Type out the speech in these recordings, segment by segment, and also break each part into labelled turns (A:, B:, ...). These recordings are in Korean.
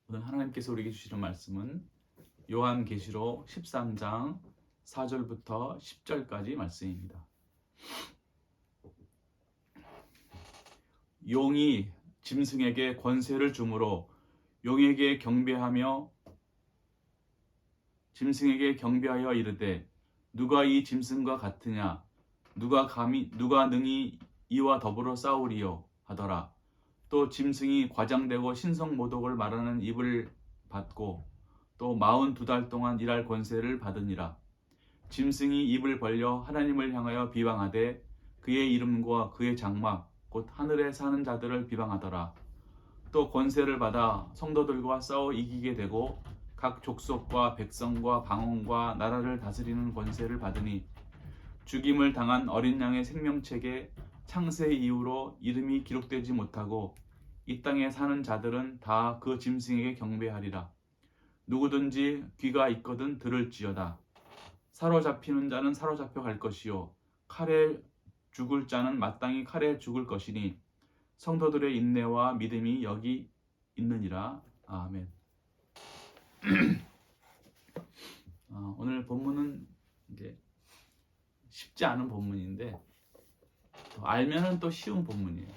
A: 오늘 하나님께서 우리에게 주시는 말씀은 요한계시록 13장 4절부터 10절까지 말씀입니다. 용이 짐승에게 권세를 주므로 용에게 경배하며 짐승에게 경배하여 이르되 누가 이 짐승과 같으냐 누가 능히 이와 더불어 싸우리요 하더라. 또 짐승이 과장되고 신성모독을 말하는 입을 받고 또 42달 동안 일할 권세를 받으니라. 짐승이 입을 벌려 하나님을 향하여 비방하되 그의 이름과 그의 장막 곧 하늘에 사는 자들을 비방하더라. 또 권세를 받아 성도들과 싸워 이기게 되고 각 족속과 백성과 방언과 나라를 다스리는 권세를 받으니 죽임을 당한 어린 양의 생명책에 창세 이후로 이름이 기록되지 못하고 이 땅에 사는 자들은 다 그 짐승에게 경배하리라. 누구든지 귀가 있거든 들을지어다. 사로잡히는 자는 사로잡혀 갈 것이요 칼에 죽을 자는 마땅히 칼에 죽을 것이니 성도들의 인내와 믿음이 여기 있느니라. 아멘. 오늘 본문은 이제 쉽지 않은 본문인데 알면은 또 쉬운 본문이에요.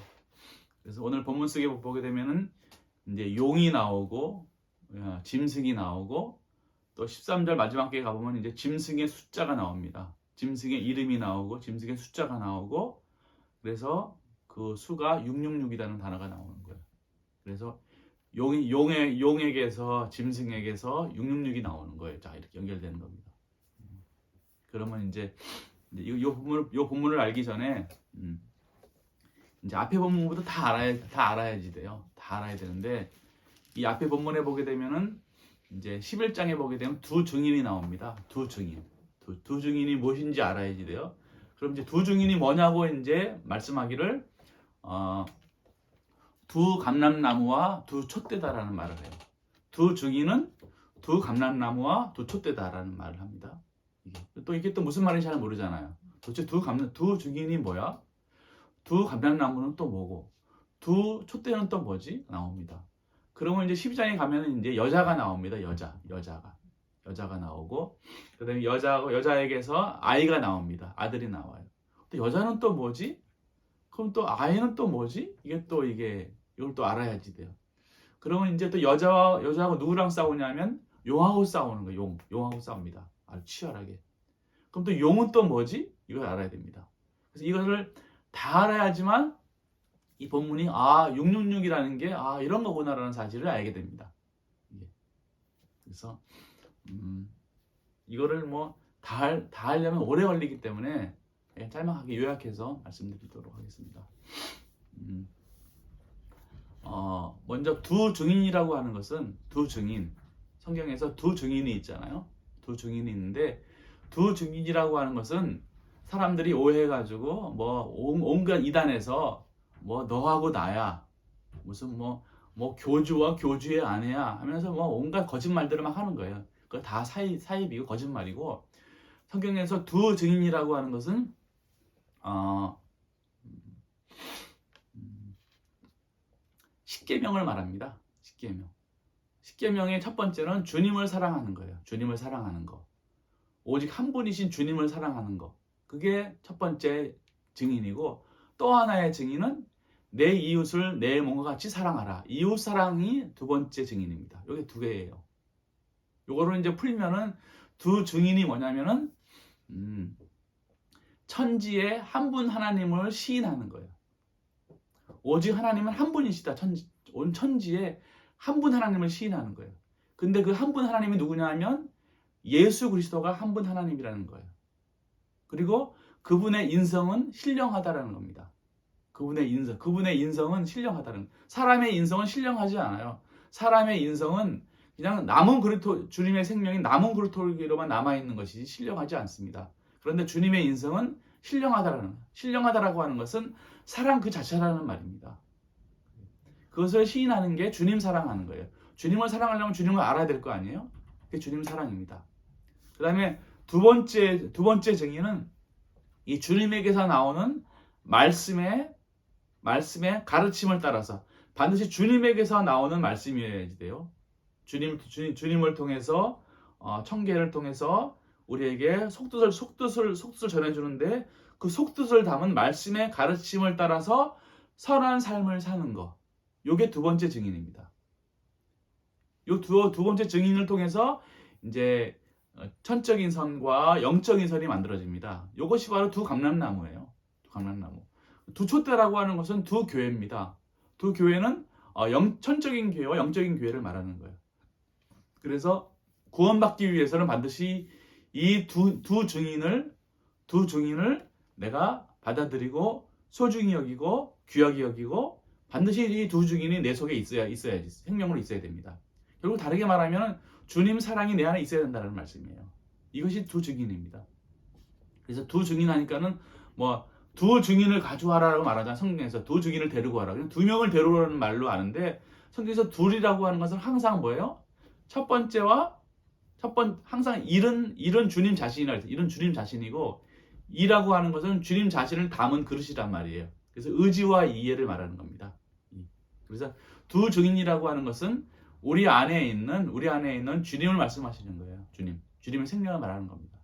A: 그래서 오늘 본문 속에 보게 되면은 이제 용이 나오고 짐승이 나오고 또 13절 마지막에 가보면 이제 짐승의 숫자가 나옵니다. 짐승의 이름이 나오고 짐승의 숫자가 나오고 그래서 그 수가 666이라는 단어가 나오는 거예요. 그래서 용에게서 짐승에게서 666이 나오는 거예요. 자, 이렇게 연결되는 겁니다. 그러면 이제 이 본문을 알기 전에 이제 앞에 본문부터 다 알아야지 돼요. 다 알아야 되는데 이 앞에 본문에 보게 되면은 이제 11장에 보게 되면 두 증인이 나옵니다. 두 증인. 두 증인이 무엇인지 알아야지 돼요. 그럼 이제 두 증인이 뭐냐고 이제 말씀하기를 두 감람나무와 두 촛대다라는 말을 해요. 두 증인은 두 감람나무와 두 촛대다라는 말을 합니다. 이게 또 무슨 말인지 잘 모르잖아요. 도대체 두 증인이 뭐야? 두 감람나무는 또 뭐고? 두 촛대는 또 뭐지? 나옵니다. 그러면 이제 12장에 가면은 이제 여자가 나옵니다. 여자가 나오고 그다음에 여자에게서 아이가 나옵니다. 아들이 나와요. 또 여자는 또 뭐지? 그럼 또 아이는 또 뭐지? 이걸 또 알아야지 돼요. 그러면 이제 또 여자하고 누구랑 싸우냐면 용하고 싸우는 거예요. 용하고 싸웁니다. 아주 치열하게. 그럼 또 용은 또 뭐지? 이걸 알아야 됩니다. 그래서 이것을 다 알아야지만 이 본문이 666이라는 게 이런 거구나라는 사실을 알게 됩니다. 그래서 이거를 뭐 다 하려면 오래 걸리기 때문에 그냥 짤막하게 요약해서 말씀드리도록 하겠습니다. 먼저 두 증인이라고 하는 것은 두 증인, 성경에서 두 증인이 있잖아요. 두 증인이 있는데 두 증인이라고 하는 것은 사람들이 오해해가지고 뭐 온갖 이단에서 뭐 너하고 나야 무슨 뭐 교주와 교주의 아내야 하면서 뭐 온갖 거짓말들을 막 하는 거예요. 그거 다 사입이고 거짓말이고 성경에서 두 증인이라고 하는 것은 십계명을 말합니다. 십계명의 첫 번째는 주님을 사랑하는 거예요. 주님을 사랑하는 거. 오직 한 분이신 주님을 사랑하는 거. 그게 첫 번째 증인이고 또 하나의 증인은 내 이웃을 내 몸과 같이 사랑하라. 이웃 사랑이 두 번째 증인입니다. 이게 두 개예요. 요거를 이제 풀면은 두 증인이 뭐냐면은 천지에 한 분 하나님을 시인하는 거예요. 오직 하나님은 한 분이시다. 온 천지에 한 분 하나님을 시인하는 거예요. 근데 그 한 분 하나님이 누구냐 하면 예수 그리스도가 한 분 하나님이라는 거예요. 그리고 그분의 인성은 신령하다라는 겁니다. 그분의 인성은 신령하다는 거예요. 사람의 인성은 신령하지 않아요. 사람의 인성은 그냥 주님의 생명이 남은 그루터기로만 남아있는 것이지 신령하지 않습니다. 그런데 주님의 인성은 신령하다라는 거예요. 신령하다라고 하는 것은 사랑 그 자체라는 말입니다. 그것을 시인하는 게 주님 사랑하는 거예요. 주님을 사랑하려면 주님을 알아야 될 거 아니에요? 그게 주님 사랑입니다. 그 다음에 두 번째 증인은 이 주님에게서 나오는 말씀의 가르침을 따라서 반드시 주님에게서 나오는 말씀이어야지 돼요. 주님을 통해서 청계를 통해서 우리에게 속뜻을 전해주는데 그 속뜻을 담은 말씀의 가르침을 따라서 선한 삶을 사는 거. 요게 두 번째 증인입니다. 요 두 번째 증인을 통해서 이제 천적인 선과 영적인 선이 만들어집니다. 요것이 바로 두 감람나무예요. 두 감람나무. 두 촛대라고 하는 것은 두 교회입니다. 두 교회는 천적인 교회와 영적인 교회를 말하는 거예요. 그래서 구원받기 위해서는 반드시 이 두 증인을 내가 받아들이고 소중히 여기고 귀하게 여기고 반드시 이 두 증인이 내 속에 있어야지 생명으로 있어야 됩니다. 결국 다르게 말하면 주님 사랑이 내 안에 있어야 된다는 말씀이에요. 이것이 두 증인입니다. 그래서 두 증인 하니까는 두 증인을 가져와라라고 말하잖아요. 성경에서 두 증인을 데리고 와라. 그냥 두 명을 데려오라는 말로 아는데 성경에서 둘이라고 하는 것은 항상 뭐예요? 항상 일은 주님 자신이고 이라고 하는 것은 주님 자신을 담은 그릇이란 말이에요. 그래서 의지와 이해를 말하는 겁니다. 그래서 두 증인이라고 하는 것은 우리 안에 있는 주님을 말씀하시는 거예요. 주님의 생명을 말하는 겁니다.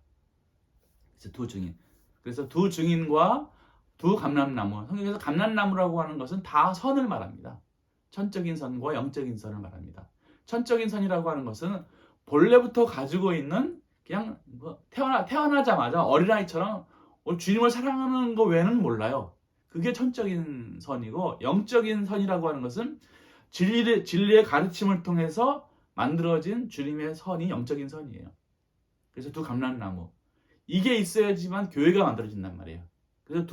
A: 그래서 두 증인. 그래서 두 증인과 두 감람나무. 성경에서 감람나무라고 하는 것은 다 선을 말합니다. 천적인 선과 영적인 선을 말합니다. 천적인 선이라고 하는 것은 본래부터 가지고 있는 그냥 태어나자마자 어린아이처럼 주님을 사랑하는 거 외에는 몰라요. 그게 천적인 선이고 영적인 선이라고 하는 것은 진리의 가르침을 통해서 만들어진 주님의 선이 영적인 선이에요. 그래서 두 감람나무. 이게 있어야지만 교회가 만들어진단 말이에요. 그래서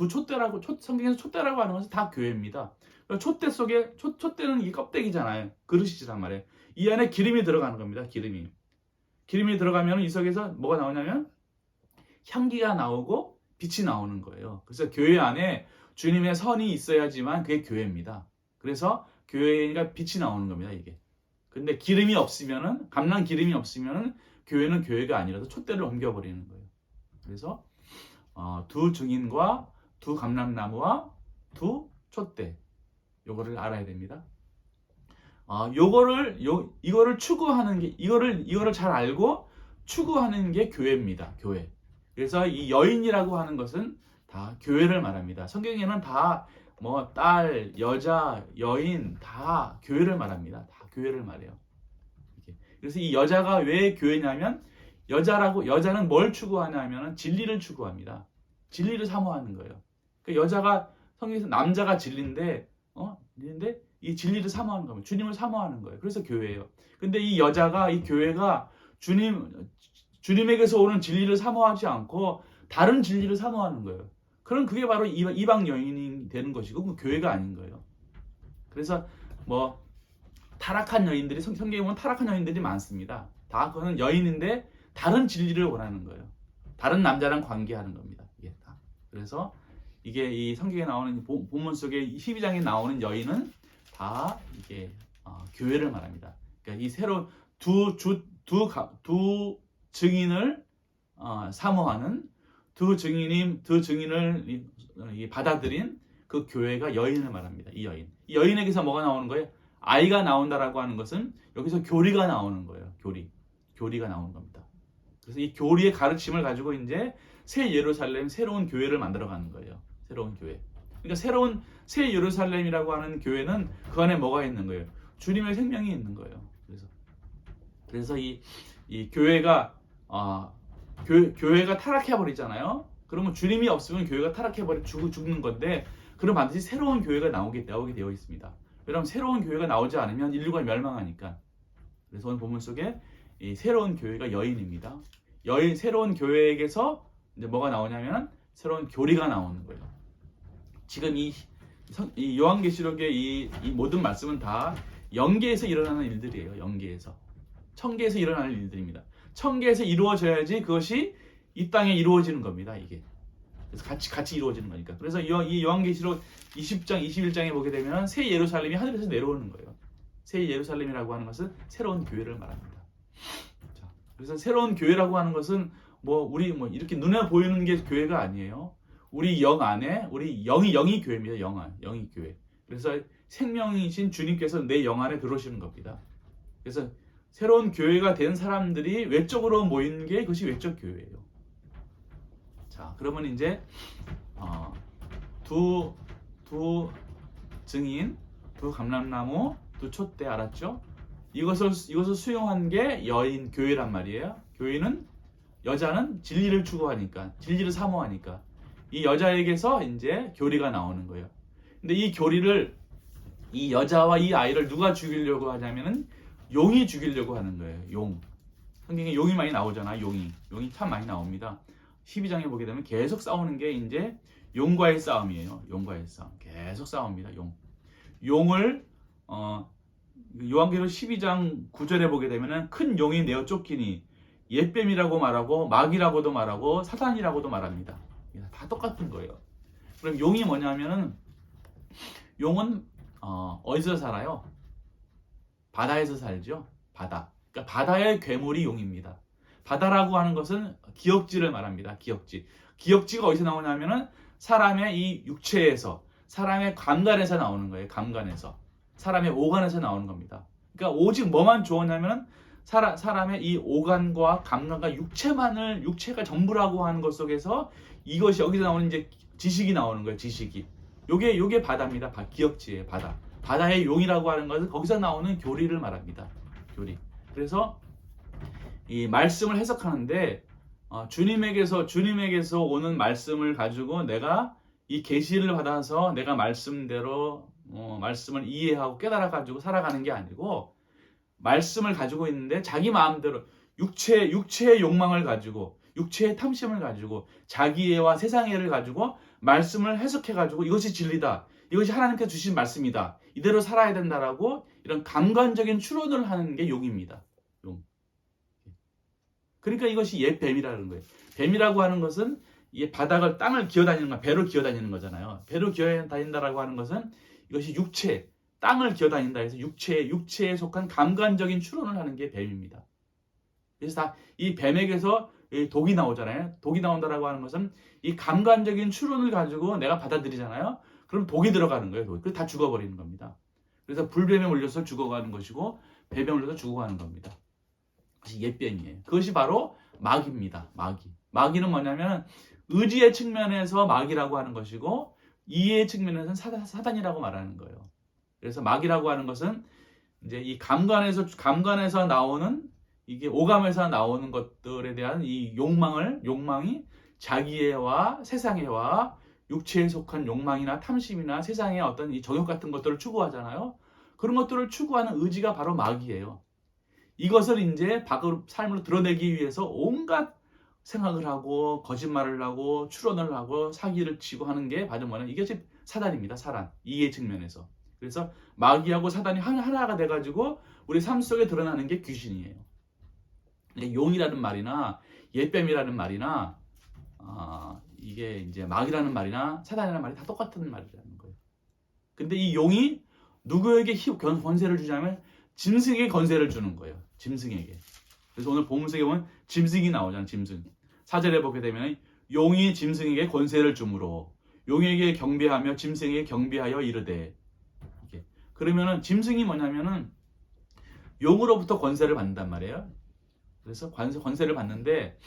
A: 성경에서 촛대라고 하는 것은 다 교회입니다. 촛대 속에, 촛대는 이 껍데기잖아요. 그릇이란 말이에요. 이 안에 기름이 들어가는 겁니다. 기름이 들어가면 이 속에서 뭐가 나오냐면 향기가 나오고 빛이 나오는 거예요. 그래서 교회 안에 주님의 선이 있어야지만 그게 교회입니다. 그래서 교회가 빛이 나오는 겁니다, 이게. 근데 감람 기름이 없으면은 교회는 교회가 아니라서 촛대를 옮겨버리는 거예요. 그래서 두 증인과 두 감람나무와 두 촛대, 요거를 알아야 됩니다. 이거를 추구하는 게 이거를 잘 알고 추구하는 게 교회입니다. 교회. 그래서 이 여인이라고 하는 것은 다 교회를 말합니다. 성경에는 다 딸, 여자, 여인 다 교회를 말합니다. 다 교회를 말해요. 이렇게. 그래서 이 여자가 왜 교회냐면 여자는 뭘 추구하냐면 진리를 추구합니다. 진리를 사모하는 거예요. 그러니까 여자가 성경에서 남자가 진리인데 이 진리를 사모하는 겁니다. 주님을 사모하는 거예요. 그래서 교회예요. 근데 이 교회가 주님에게서 오는 진리를 사모하지 않고 다른 진리를 사모하는 거예요. 그럼 그게 바로 이방 여인이 되는 것이고 그 교회가 아닌 거예요. 그래서 타락한 여인들이 성경에 보면 타락한 여인들이 많습니다. 다 그거는 여인인데 다른 진리를 원하는 거예요. 다른 남자랑 관계하는 겁니다. 이게 다. 그래서 이게 이 성경에 나오는 본문 속에 12장에 나오는 여인은 다 이게 교회를 말합니다. 그러니까 이 새로운 두 증인을 사모하는 두 증인을 받아들인 그 교회가 여인을 말합니다. 이 여인에게서 뭐가 나오는 거예요? 아이가 나온다라고 하는 것은 여기서 교리가 나오는 거예요. 교리가 나오는 겁니다. 그래서 이 교리의 가르침을 가지고 이제 새 예루살렘, 새로운 교회를 만들어가는 거예요. 새로운 교회. 그러니까 새 예루살렘이라고 하는 교회는 그 안에 뭐가 있는 거예요? 주님의 생명이 있는 거예요. 그래서 이 교회가 교회가 타락해 버리잖아요. 그러면 주님이 없으면 교회가 타락해 버리 죽는 건데, 그럼 반드시 새로운 교회가 나오게 되어 있습니다. 왜냐하면 새로운 교회가 나오지 않으면 인류가 멸망하니까. 그래서 오늘 본문 속에 이 새로운 교회가 여인입니다. 새로운 교회에게서 이제 뭐가 나오냐면 새로운 교리가 나오는 거예요. 지금 이 요한계시록의 이 모든 말씀은 다 영계에서 일어나는 일들이에요. 천계에서 일어나는 일들입니다. 천계에서 이루어져야지 그것이 이 땅에 이루어지는 겁니다. 이게. 그래서 같이 이루어지는 거니까. 그래서 이 요한계시록 20장, 21장에 보게 되면 새 예루살렘이 하늘에서 내려오는 거예요. 새 예루살렘이라고 하는 것은 새로운 교회를 말합니다. 자, 그래서 새로운 교회라고 하는 것은 우리 이렇게 눈에 보이는 게 교회가 아니에요. 우리 영 안에 우리 영이 교회입니다. 영이 교회. 그래서 생명이신 주님께서 내 영 안에 들어오시는 겁니다. 그래서 새로운 교회가 된 사람들이 외적으로 모이는 게 그것이 외적 교회예요. 자, 그러면 이제 두 증인, 두 감람나무, 두 촛대 알았죠? 이것을 수용한 게 여인 교회란 말이에요. 교회는 여자는 진리를 추구하니까, 진리를 사모하니까 이 여자에게서 이제 교리가 나오는 거예요. 근데 이 교리를 이 여자와 이 아이를 누가 죽이려고 하냐면은 용이 죽이려고 하는 거예요. 용. 성경에 용이 많이 나오잖아. 용이 참 많이 나옵니다. 12장에 보게 되면 계속 싸우는 게 이제 용과의 싸움이에요. 용과의 싸움. 계속 싸웁니다. 용을 요한계시록 12장 9절에 보게 되면은 큰 용이 내어 쫓기니 옛뱀이라고 말하고 마귀라고도 말하고 사단이라고도 말합니다. 다 똑같은 거예요. 그럼 용이 뭐냐면은 용은 어디서 살아요? 바다에서 살죠. 바다. 그러니까 바다의 괴물이 용입니다. 바다라고 하는 것은 기역지를 말합니다. 기역지가 어디서 나오냐면은 사람의 이 육체에서, 사람의 감관에서 나오는 거예요. 감관에서. 사람의 오간에서 나오는 겁니다. 그러니까 오직 뭐만 좋았냐면은 사람의 이 오간과 감각과 육체가 전부라고 하는 것 속에서 이것이 여기서 나오는 이제 지식이 나오는 거예요. 지식이. 요게 바다입니다. 기역지예요. 바다의 용이라고 하는 것은 거기서 나오는 교리를 말합니다. 교리. 그래서 이 말씀을 해석하는데 주님에게서 오는 말씀을 가지고 내가 이 계시를 받아서 내가 말씀대로 말씀을 이해하고 깨달아 가지고 살아가는 게 아니고 말씀을 가지고 있는데 자기 마음대로 육체의 욕망을 가지고 육체의 탐심을 가지고 자기애와 세상애를 가지고 말씀을 해석해 가지고 이것이 진리다. 이것이 하나님께서 주신 말씀이다. 이대로 살아야 된다라고 이런 감관적인 추론을 하는 게 용입니다. 용. 그러니까 이것이 옛 뱀이라는 거예요. 뱀이라고 하는 것은 이 땅을 기어다니는 거, 배로 기어다니는 거잖아요. 배로 기어다닌다라고 하는 것은 이것이 땅을 기어다닌다 해서 육체에 속한 감관적인 추론을 하는 게 뱀입니다. 그래서 다 이 뱀에게서 독이 나오잖아요. 독이 나온다라고 하는 것은 이 감관적인 추론을 가지고 내가 받아들이잖아요. 그럼 독이 들어가는 거예요. 그래서 다 죽어버리는 겁니다. 그래서 불뱀에 물려서 죽어가는 것이고 뱀에 물려서 죽어가는 겁니다. 그것이 옛뱀이에요. 그것이 바로 마귀입니다. 마귀는 뭐냐면 의지의 측면에서 마귀라고 하는 것이고 이해의 측면에서는 사단이라고 말하는 거예요. 그래서 마귀라고 하는 것은 이제 이 감관에서 나오는 이게 오감에서 나오는 것들에 대한 이 욕망이 자기애와 세상애와 육체에 속한 욕망이나 탐심이나 세상의 어떤 이 정욕 같은 것들을 추구하잖아요. 그런 것들을 추구하는 의지가 바로 마귀예요. 이것을 이제 삶으로 드러내기 위해서 온갖 생각을 하고 거짓말을 하고 추론을 하고 사기를 치고 하는 게 바로 뭐냐면 이게 사단입니다. 사단. 이해 측면에서. 그래서 마귀하고 사단이 하나가 돼가지고 우리 삶 속에 드러나는 게 귀신이에요. 용이라는 말이나 옛뱀이라는 말이나 이게 이제 마귀라는 말이나 사단이라는 말이 다 똑같은 말이라는 거예요. 근데 이 용이 누구에게 권세를 주냐면 짐승에게 권세를 주는 거예요. 짐승에게. 그래서 오늘 본문에 보면 짐승이 나오잖아요. 짐승. 4절에 보게 되면 용이 짐승에게 권세를 주므로 용에게 경배하며 짐승에게 경배하여 이르되. 이렇게. 그러면은 짐승이 뭐냐면은 용으로부터 권세를 받는단 말이에요. 그래서 권세를 받는데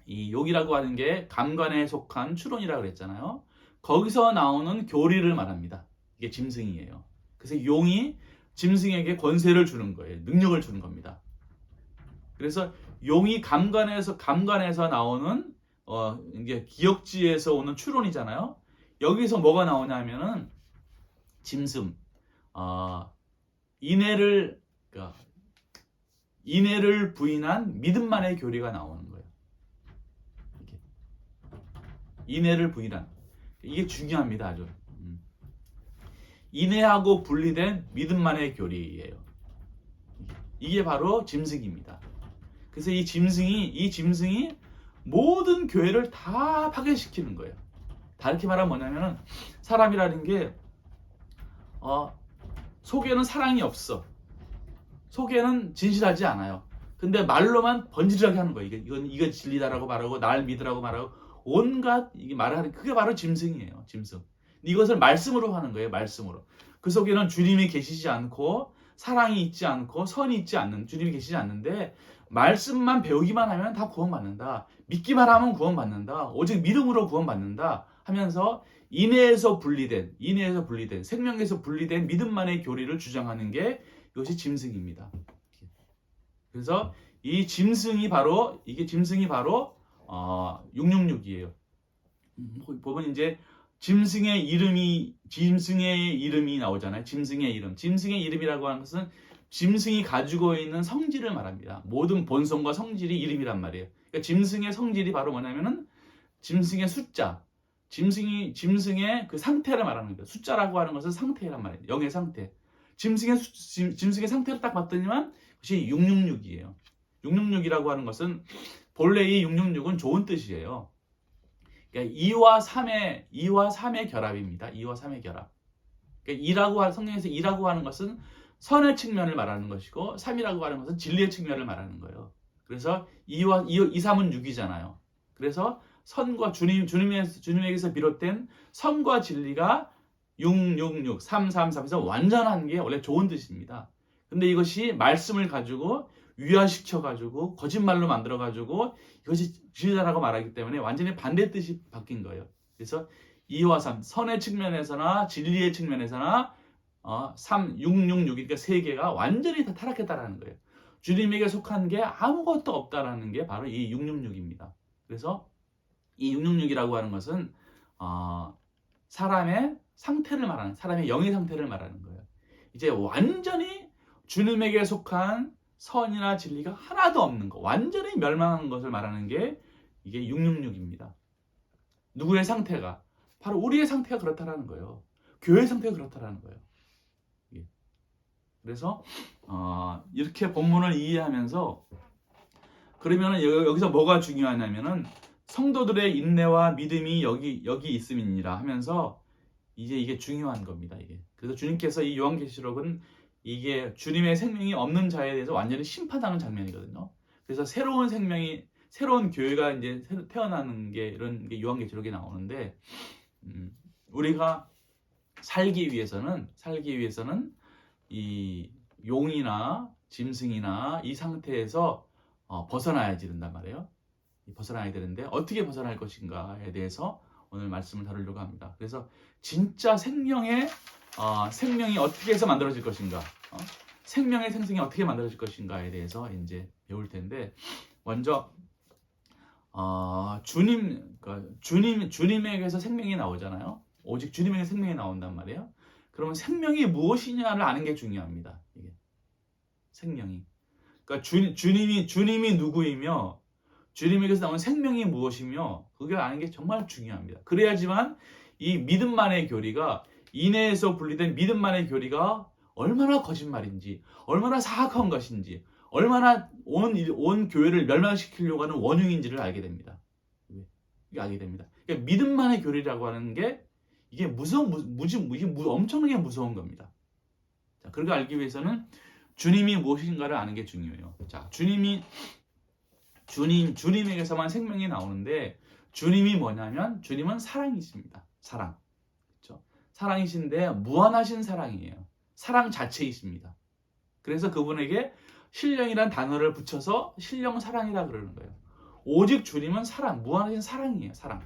A: 이 용이라고 하는 게 감관에 속한 추론이라고 그랬잖아요. 거기서 나오는 교리를 말합니다. 이게 짐승이에요. 그래서 용이 짐승에게 권세를 주는 거예요. 능력을 주는 겁니다. 그래서 용이 감관에서 나오는 이게 기역지에서 오는 추론이잖아요. 여기서 뭐가 나오냐면은 짐승 인애를 부인한 믿음만의 교리가 나오는 거예요. 이렇게. 인애를 부인한 이게 중요합니다. 아주. 인애하고 분리된 믿음만의 교리예요. 이게 바로 짐승입니다. 그래서 이 짐승이 모든 교회를 다 파괴시키는 거예요. 다르게 말하면 뭐냐면은 사람이라는 게 속에는 사랑이 없어. 속에는 진실하지 않아요. 근데 말로만 번지르하게 하는 거예요. 이건 진리다라고 말하고 날 믿으라고 말하고 온갖 이게 말하는 그게 바로 짐승이에요. 짐승. 이것을 말씀으로 하는 거예요. 말씀으로. 그 속에는 주님이 계시지 않고 사랑이 있지 않고 선이 있지 않는 주님이 계시지 않는데 말씀만 배우기만 하면 다 구원받는다. 믿기만 하면 구원받는다. 오직 믿음으로 구원받는다 하면서 인애에서 분리된 생명에서 분리된 믿음만의 교리를 주장하는 게 이것이 짐승입니다. 그래서 이 짐승이 바로 666이에요. 보면 이제 짐승의 이름이 나오잖아요. 짐승의 이름이라고 하는 것은 짐승이 가지고 있는 성질을 말합니다. 모든 본성과 성질이 이름이란 말이에요. 그러니까 짐승의 성질이 바로 뭐냐면은 짐승의 숫자, 짐승의 그 상태를 말하는 거예요. 숫자라고 하는 것은 상태란 말이에요. 영의 상태. 짐승의 상태를 딱 봤더니만 그것이 666이에요. 666이라고 하는 것은 본래 이 666은 좋은 뜻이에요. 그러니까 2와 3의 결합입니다. 2와 3의 결합. 그러니까 성경에서 2라고 하는 것은 선의 측면을 말하는 것이고 3이라고 하는 것은 진리의 측면을 말하는 거예요. 그래서 2, 3은 6이잖아요. 그래서 선과 주님에게서 비롯된 선과 진리가 666, 333에서 완전한 게 원래 좋은 뜻입니다. 근데 이것이 말씀을 가지고 위화시켜가지고 거짓말로 만들어가지고 이것이 진리다라고 말하기 때문에 완전히 반대 뜻이 바뀐 거예요. 그래서 2와 3, 선의 측면에서나 진리의 측면에서나 3, 666, 그러니까 세 개가 완전히 다 타락했다라는 거예요. 주님에게 속한 게 아무것도 없다라는 게 바로 이 666입니다. 그래서 이 666이라고 하는 것은 사람의 상태를 말하는, 사람의 영의 상태를 말하는 거예요. 이제 완전히 주님에게 속한 선이나 진리가 하나도 없는 거, 완전히 멸망한 것을 말하는 게 이게 666입니다. 누구의 상태가? 바로 우리의 상태가 그렇다라는 거예요. 교회의 상태가 그렇다라는 거예요. 그래서 이렇게 본문을 이해하면서 그러면은 여기서 뭐가 중요하냐면은 성도들의 인내와 믿음이 여기 있음이니라 하면서 이제 이게 중요한 겁니다. 이게. 그래서 주님께서 이 요한계시록은 이게 주님의 생명이 없는 자에 대해서 완전히 심판하는 장면이거든요. 그래서 새로운 교회가 이제 태어나는 게 이런 게 요한계시록에 나오는데 우리가 살기 위해서는 이 용이나 짐승이나 이 상태에서 벗어나야 된단 말이에요. 벗어나야 되는데 어떻게 벗어날 것인가에 대해서 오늘 말씀을 다루려고 합니다. 그래서 진짜 생명이 어떻게 해서 만들어질 것인가, 생명의 생성이 어떻게 만들어질 것인가에 대해서 이제 배울 텐데 먼저 주님에게서 생명이 나오잖아요. 오직 주님에게 생명이 나온단 말이에요. 그러면 생명이 무엇이냐를 아는 게 중요합니다. 이게 생명이. 그러니까 주님이 누구이며 주님에게서 나온 생명이 무엇이며 그걸 아는 게 정말 중요합니다. 그래야지만 이 믿음만의 교리가 인애에서 분리된 믿음만의 교리가 얼마나 거짓말인지, 얼마나 사악한 것인지, 얼마나 온 교회를 멸망시키려고 하는 원흉인지를 알게 됩니다. 이게 알게 됩니다. 그러니까 믿음만의 교리라고 하는 게 이게 엄청나게 무서운 겁니다. 자, 그걸 알기 위해서는 주님이 무엇인가를 아는 게 중요해요. 자, 주님에게서만 생명이 나오는데 주님이 뭐냐면 주님은 사랑이십니다. 사랑. 그렇죠? 사랑이신데 무한하신 사랑이에요. 사랑 자체이십니다. 그래서 그분에게 신령이란 단어를 붙여서 신령 사랑이라 그러는 거예요. 오직 주님은 사랑, 무한하신 사랑이에요. 사랑.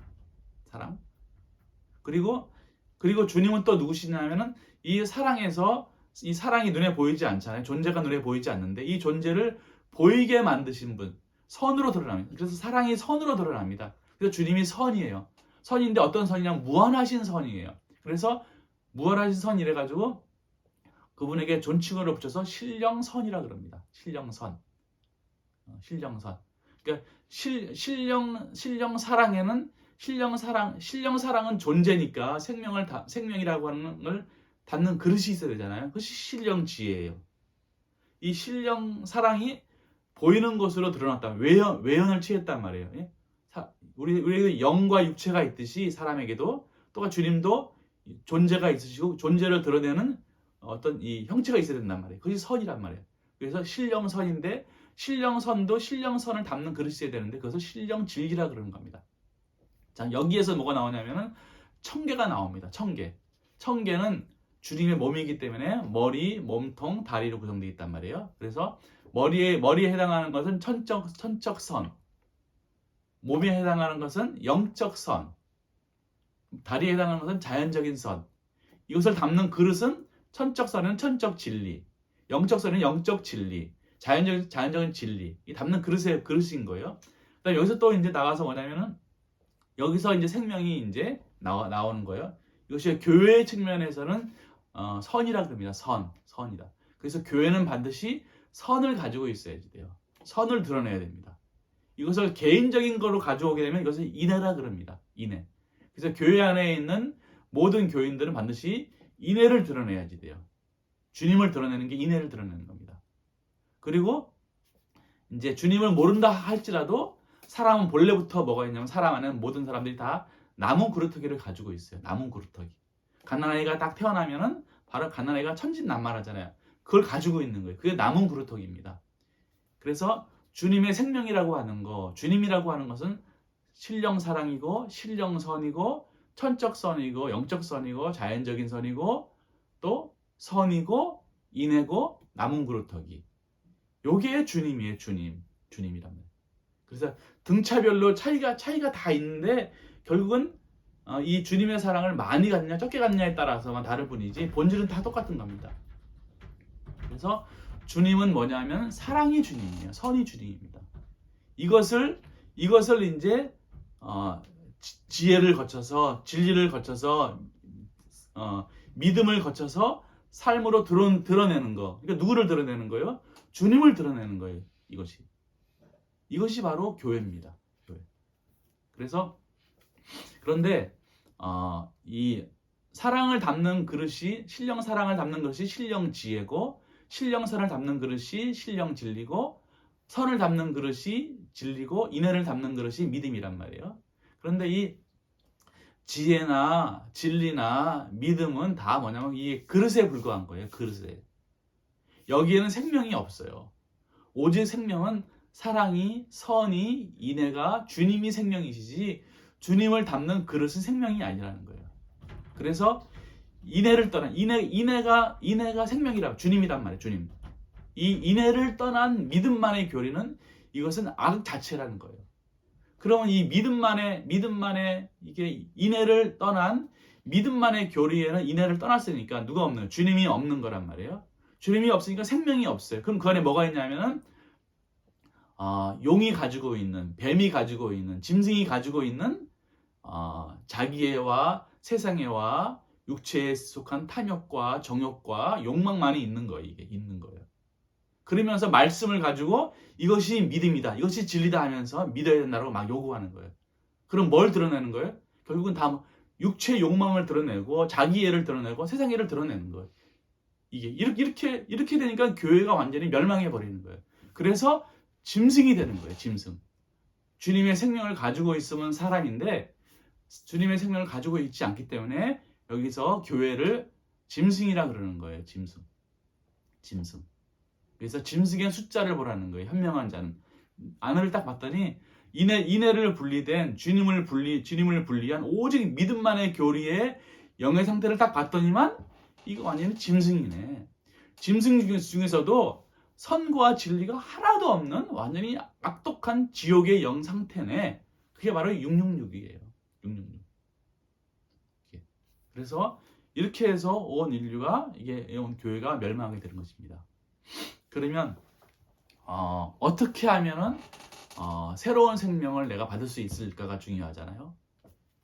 A: 그리고 주님은 또 누구시냐면은 이 사랑이 눈에 보이지 않잖아요. 존재가 눈에 보이지 않는데 이 존재를 보이게 만드신 분, 선으로 드러납니다. 그래서 사랑이 선으로 드러납니다. 그래서 주님이 선이에요. 선인데 어떤 선이냐면 무한하신 선이에요. 그래서 무한하신 선이래 가지고 그분에게 존칭어를 붙여서 신령선이라 그럽니다. 신령선. 그러니까 신령사랑은 존재니까 생명이라고 하는 걸 닫는 그릇이 있어야 되잖아요. 그것이 신령지혜예요. 이 신령사랑이 보이는 것으로 드러났다. 외연을 취했단 말이에요. 예? 우리에게 영과 육체가 있듯이 사람에게도 똑같이 주님도 존재가 있으시고 존재를 드러내는 어떤 이 형체가 있어야 된단 말이에요. 그것이 선이란 말이에요. 그래서 신령선인데 신령선도 신령선을 담는 그릇이 있어야 되는데 그것을 신령진리라 그러는 겁니다. 자, 여기에서 뭐가 나오냐면은 청계가 나옵니다. 청계는 주님의 몸이기 때문에 머리, 몸통, 다리로 구성되어 있단 말이에요. 그래서 머리에 해당하는 것은 천적 선, 몸에 해당하는 것은 영적 선, 다리에 해당하는 것은 자연적인 선. 이것을 담는 그릇은 천적 선은 천적 진리, 영적 선은 영적 진리, 자연적인 진리. 이 담는 그릇인 거예요. 그다음 여기서 또 이제 나가서 뭐냐면은 여기서 이제 생명이 이제 나오는 거예요. 이것이 교회의 측면에서는 선이라 그럽니다. 선이다. 그래서 교회는 반드시 선을 가지고 있어야 돼요. 선을 드러내야 됩니다. 이것을 개인적인 거로 가져오게 되면 이것을 인애라 그럽니다. 인애. 그래서 교회 안에 있는 모든 교인들은 반드시 인애를 드러내야지 돼요. 주님을 드러내는 게 인애를 드러내는 겁니다. 그리고 이제 주님을 모른다 할지라도 사람은 본래부터 뭐가 있냐면 사람 안에는 모든 사람들이 다 나무 그루터기를 가지고 있어요. 나무 그루터기. 갓난아이가 딱 태어나면은 바로 갓난아이가 천진난만하잖아요. 그걸 가지고 있는 거예요. 그게 나무 그루터기입니다. 그래서 주님의 생명이라고 하는 거, 주님이라고 하는 것은 신령 사랑이고 신령 선이고 천적 선이고 영적 선이고 자연적인 선이고 또 선이고 인애고 나무 그루터기. 요게 주님이에요. 주님이란 말이에요. 그래서 등차별로 차이가 다 있는데 결국은 이 주님의 사랑을 많이 갖느냐 적게 갖느냐에 따라서만 다를 뿐이지 본질은 다 똑같은 겁니다. 그래서 주님은 뭐냐면 사랑이 주님이에요. 선이 주님입니다. 이것을 이제 지혜를 거쳐서 진리를 거쳐서 믿음을 거쳐서 삶으로 드러내는 거. 그러니까 누구를 드러내는 거예요? 주님을 드러내는 거예요. 이것이 바로 교회입니다. 교회. 그래서 그런데 이 사랑을 담는 그릇이 신령 사랑을 담는 것이 신령 지혜고 신령선을 담는 그릇이 신령 진리고 선을 담는 그릇이 진리고 인애를 담는 그릇이 믿음이란 말이에요. 그런데 이 지혜나 진리나 믿음은 다 뭐냐면 이 그릇에 불과한 거예요. 그릇에. 여기에는 생명이 없어요. 오직 생명은 사랑이, 선이, 인애가 주님이 생명이시지 주님을 담는 그릇은 생명이 아니라는 거예요. 그래서 인애를 떠난 인애가 생명이라 주님이란 말이에요. 주님. 이 인애를 떠난 믿음만의 교리는 이것은 악 자체라는 거예요. 그러면 이 믿음만의 이게 인애를 떠난 믿음만의 교리에는 인애를 떠났으니까 누가 없는 거예요? 주님이 없는 거란 말이에요. 주님이 없으니까 생명이 없어요. 그럼 그 안에 뭐가 있냐면은 용이 가지고 있는, 뱀이 가지고 있는, 짐승이 가지고 있는 자기애와 세상애와 육체에 속한 탐욕과 정욕과 욕망만이 있는 거예요. 이게 있는 거예요. 그러면서 말씀을 가지고 이것이 믿음이다, 이것이 진리다 하면서 믿어야 된다고 막 요구하는 거예요. 그럼 뭘 드러내는 거예요? 결국은 다 육체 욕망을 드러내고 자기애를 드러내고 세상애를 드러내는 거예요. 이게 이렇게 되니까 교회가 완전히 멸망해 버리는 거예요. 그래서 짐승이 되는 거예요. 짐승. 주님의 생명을 가지고 있으면 사람인데 주님의 생명을 가지고 있지 않기 때문에 여기서 교회를 짐승이라 그러는 거예요. 짐승. 그래서 짐승의 숫자를 보라는 거예요. 현명한 자는. 안을 딱 봤더니 인애를 분리된 주님을 분리한 오직 믿음만의 교리의 영의 상태를 딱 봤더니만 이거 완전히 짐승이네. 짐승 중에서도 선과 진리가 하나도 없는 완전히 악독한 지옥의 영 상태네. 그게 바로 666이에요. 666. 그래서 이렇게 해서 온 인류가 온 교회가 멸망하게 되는 것입니다. 그러면 어떻게 하면은 새로운 생명을 내가 받을 수 있을까가 중요하잖아요.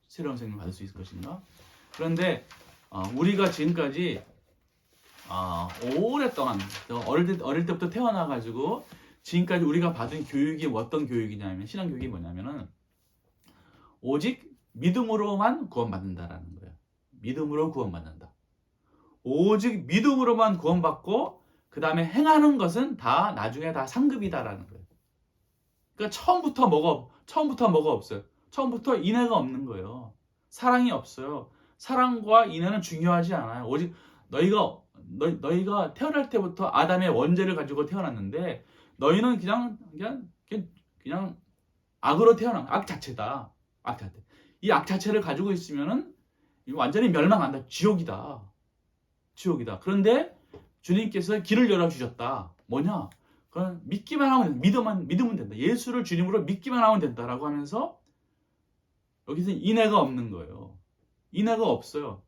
A: 새로운 생명을 받을 수 있을 것인가? 그런데 우리가 지금까지 오랫동안 어릴 때부터 태어나가지고 지금까지 우리가 받은 교육이 어떤 교육이냐면 신앙 교육이 뭐냐면은 오직 믿음으로만 구원받는다라는 거예요. 믿음으로 구원받는다. 오직 믿음으로만 구원받고 그 다음에 행하는 것은 다 나중에 다 상급이다라는 거예요. 그러니까 처음부터 뭐가 없어요. 처음부터 인애가 없는 거예요. 사랑이 없어요. 사랑과 인애는 중요하지 않아요. 오직 너희가 태어날 때부터 아담의 원죄를 가지고 태어났는데 너희는 그냥 악으로 태어난 악 자체다. 악 자체. 이 악 자체를 가지고 있으면은 완전히 멸망한다. 지옥이다. 지옥이다. 그런데 주님께서 길을 열어주셨다. 뭐냐? 그건 믿기만 하면, 믿으면 된다. 예수를 주님으로 믿기만 하면 된다라고 하면서 여기서 인애가 없는 거예요. 인애가 없어요.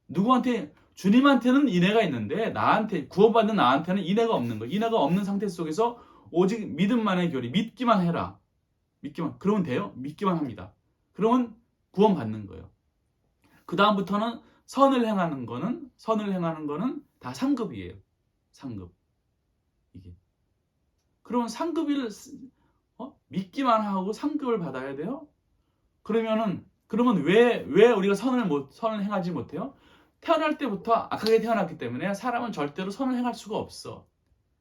A: 누구한테, 주님한테는 인애가 있는데 나한테, 구원받는 나한테는 인애가 없는 거예요. 인애가 없는 상태 속에서 오직 믿음만의 교리, 믿기만 해라. 믿기만, 그러면 돼요? 믿기만 합니다. 그러면 구원받는 거예요. 그 다음부터는 선을 행하는 거는 다 상급이에요. 상급. 이게. 그러면 상급을, 믿기만 하고 상급을 받아야 돼요? 그러면 왜 우리가 선을 행하지 못해요? 태어날 때부터 악하게 태어났기 때문에 사람은 절대로 선을 행할 수가 없어.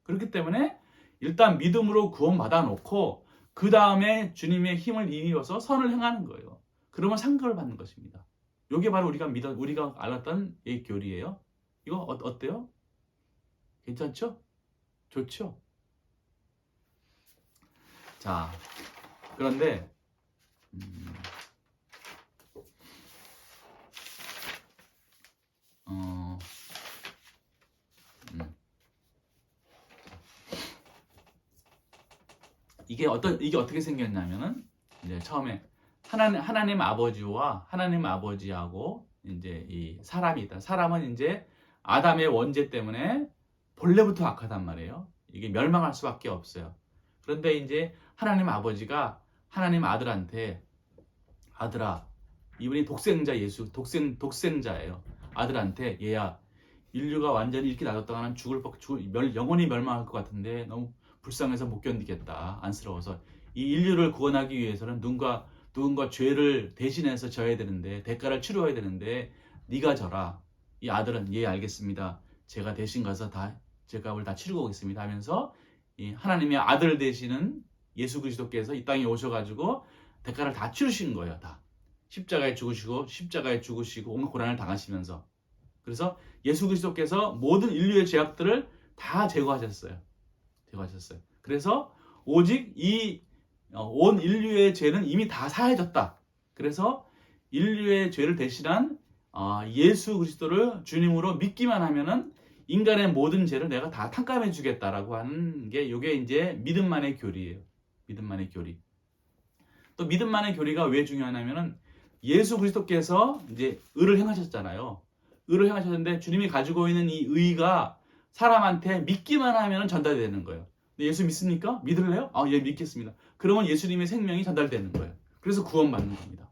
A: 그렇기 때문에 일단 믿음으로 구원받아 놓고 그 다음에 주님의 힘을 입어서 선을 행하는 거예요. 그러면 상급을 받는 것입니다. 이게 바로 우리가 알았던 이 교리예요. 이거 어때요? 괜찮죠? 좋죠? 자, 그런데 이게 어떻게 생겼냐면은, 이제 처음에 하나님 아버지하고 이제 이 사람이 있다. 사람은 이제 아담의 원죄 때문에 본래부터 악하단 말이에요. 이게 멸망할 수밖에 없어요. 그런데 이제 하나님 아버지가 하나님 아들한테, 아들아, 이분이 독생자 예수, 독생자예요. 아들한테, 얘야, 인류가 완전히 이렇게 놔뒀다가는 영원히 멸망할 것 같은데 너무 불쌍해서 못 견디겠다. 안쓰러워서 이 인류를 구원하기 위해서는 누군가 죄를 대신해서 져야 되는데, 대가를 치러야 되는데 네가 져라. 이 아들은, 예, 알겠습니다. 제가 대신 가서 제 값을 다 치르고 오겠습니다 하면서 이 하나님의 아들 되시는 예수 그리스도께서 이 땅에 오셔가지고 대가를 다 치르신 거예요. 다 십자가에 죽으시고 온 고난을 당하시면서. 그래서 예수 그리스도께서 모든 인류의 죄악들을 다 제거하셨어요. 그래서 오직 온 인류의 죄는 이미 다 사해졌다. 그래서 인류의 죄를 대신한 예수 그리스도를 주님으로 믿기만 하면은 인간의 모든 죄를 내가 다 탕감해 주겠다라고 하는 게, 이게 이제 믿음만의 교리예요. 믿음만의 교리. 또 믿음만의 교리가 왜 중요하냐면은, 예수 그리스도께서 이제 의를 행하셨잖아요. 의를 행하셨는데 주님이 가지고 있는 이 의가 사람한테 믿기만 하면 전달되는 거예요. 예수 믿습니까? 믿을래요? 예, 믿겠습니다. 그러면 예수님의 생명이 전달되는 거예요. 그래서 구원받는 겁니다.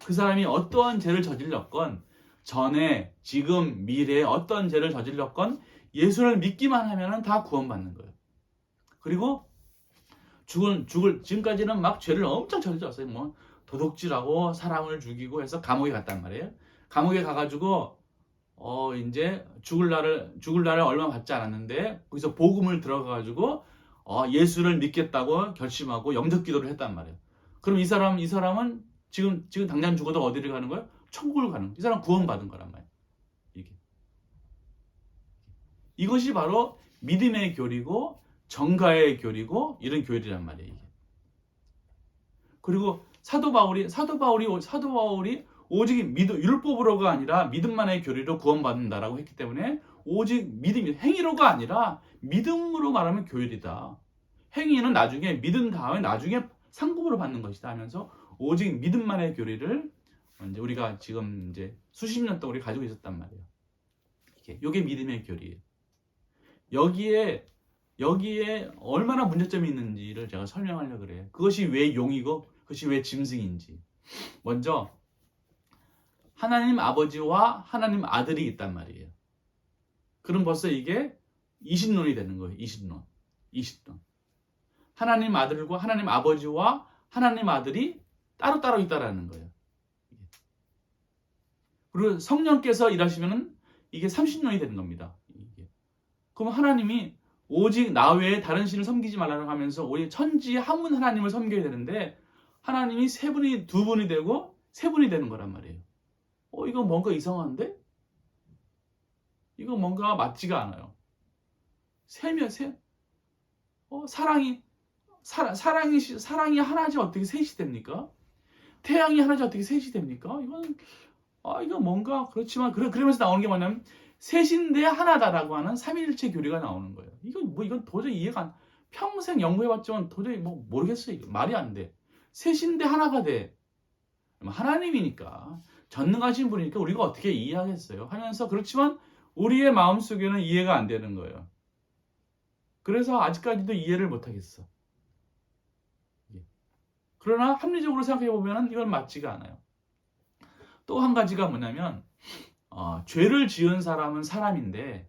A: 그 사람이 어떠한 죄를 저질렀건, 전에, 지금, 미래에 어떤 죄를 저질렀건 예수를 믿기만 하면 다 구원받는 거예요. 그리고 지금까지는 막 죄를 엄청 저질렀어요. 뭐 도둑질하고 사람을 죽이고 해서 감옥에 갔단 말이에요. 감옥에 가가지고 이제 죽을 날을 얼마 받지 않았는데 거기서 복음을 들어가가지고 예수를 믿겠다고 결심하고 영접 기도를 했단 말이에요. 그럼 이 사람은 지금 당장 죽어도 어디를 가는 거예요? 천국을 가는 거예요. 이 사람 구원받은 거란 말이에요. 이것이 바로 믿음의 교리고 정가의 교리고 이런 교리란 말이에요. 이게. 그리고 사도 바울이 오직 율법으로가 아니라 믿음만의 교리로 구원받는다라고 했기 때문에, 오직 행위로가 아니라 믿음으로 말하면 교율이다. 행위는 나중에, 믿은 다음에 나중에 상급으로 받는 것이다 하면서 오직 믿음만의 교리를 이제 우리가 지금 이제 수십 년 동안 우리 가지고 있었단 말이에요. 이게 믿음의 교리예요. 여기에 얼마나 문제점이 있는지를 제가 설명하려고 그래요. 그것이 왜 용이고 그것이 왜 짐승인지. 먼저 하나님 아버지와 하나님 아들이 있단 말이에요. 그럼 벌써 이게 이신론이 되는 거예요. 이신론. 하나님 아들과 하나님 아버지와 하나님 아들이 따로따로 있다라는 거예요. 그리고 성령께서 일하시면은 이게 삼신론이 되는 겁니다. 그럼 하나님이 오직 나 외에 다른 신을 섬기지 말라고 하면서 오직 천지 한 분 하나님을 섬겨야 되는데, 하나님이 두 분이 되고 세 분이 되는 거란 말이에요. 이거 뭔가 이상한데? 이거 뭔가 맞지가 않아요. 사랑이 하나지 어떻게 셋이 됩니까? 태양이 하나지 어떻게 셋이 됩니까? 이건 이거 뭔가 그렇지만 그러면서 나오는 게 뭐냐면 셋인데 하나다라고 하는 삼위일체 교리가 나오는 거예요. 이건 도저히 평생 연구해봤지만 도저히 모르겠어요. 이거 말이 안 돼. 셋인데 하나가 돼. 하나님이니까 전능하신 분이니까 우리가 어떻게 이해하겠어요? 하면서 그렇지만 우리의 마음속에는 이해가 안 되는 거예요. 그래서 아직까지도 이해를 못 하겠어. 그러나 합리적으로 생각해 보면 이건 맞지가 않아요. 또 한 가지가 뭐냐면 죄를 지은 사람은 사람인데